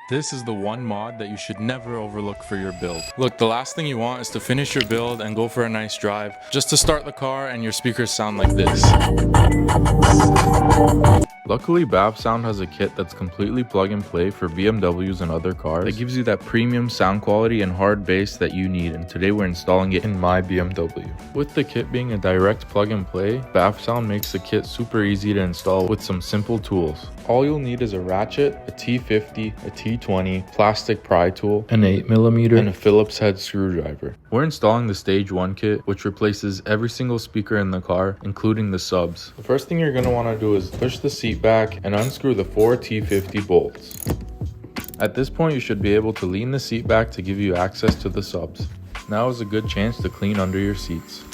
This is the one mod that you should never overlook for your build. Look, the last thing you want is to finish your build and go for a nice drive just to start the car and your speakers sound like this. Luckily, Bavsound has a kit that's completely plug and play for BMWs and other cars that gives you that premium sound quality and hard bass that you need, and today we're installing it in my BMW. With the kit being a direct plug and play, Bavsound makes the kit super easy to install with some simple tools. All you'll need is a ratchet, a T50, a T20, plastic pry tool, an 8mm, and a Phillips head screwdriver. We're installing the Stage 1 kit, which replaces every single speaker in the car, including the subs. The first thing you're going to want to do is push the seat back and unscrew the 4 T50 bolts. At this point, you should be able to lean the seat back to give you access to the subs. Now is a good chance to clean under your seats.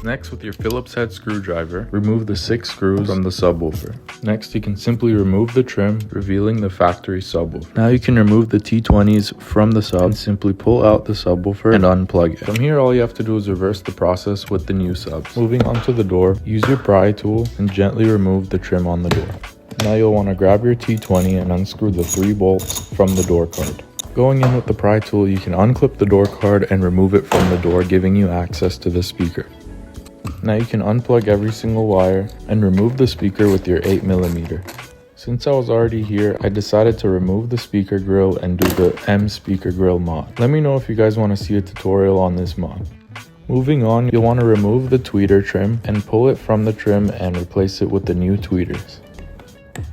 Next, with your Phillips head screwdriver, remove the 6 screws from the subwoofer. Next, you can simply remove the trim, revealing the factory subwoofer. Now you can remove the T20s from the sub and simply pull out the subwoofer and unplug it. From here, all you have to do is reverse the process with the new subs. Moving onto the door, use your pry tool and gently remove the trim on the door. Now you'll want to grab your T20 and unscrew the 3 bolts from the door card. Going in with the pry tool, you can unclip the door card and remove it from the door, giving you access to the speaker. Now you can unplug every single wire and remove the speaker with your 8mm. Since I was already here, I decided to remove the speaker grill and do the M speaker grill mod. Let me know if you guys want to see a tutorial on this mod. Moving on, you'll want to remove the tweeter trim and pull it from the trim and replace it with the new tweeters.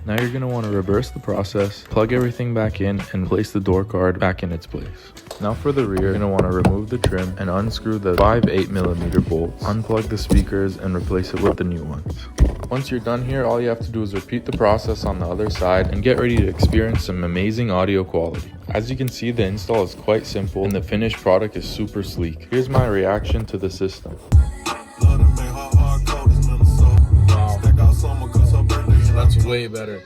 Now you're going to want to reverse the process, plug everything back in, and place the door card back in its place. Now for the rear, you're going to want to remove the trim and unscrew the 5 8mm bolts, unplug the speakers, and replace it with the new ones. Once you're done here, all you have to do is repeat the process on the other side and get ready to experience some amazing audio quality. As you can see, the install is quite simple and the finished product is super sleek. Here's my reaction to the system. That's way better.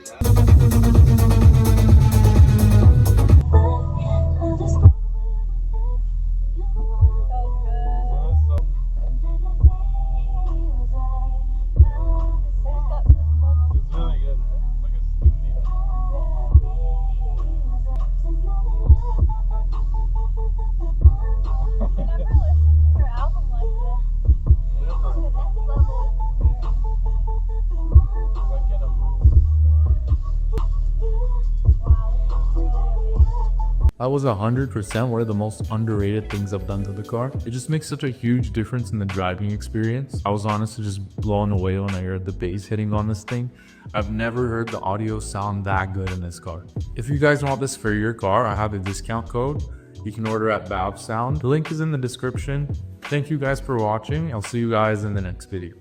That was 100% one of the most underrated things I've done to the car. It just makes such a huge difference in the driving experience. I was honestly just blown away when I heard the bass hitting on this thing. I've never heard the audio sound that good in this car. If you guys want this for your car, I have a discount code. You can order at Bavsound. The link is in the description. Thank you guys for watching. I'll see you guys in the next video.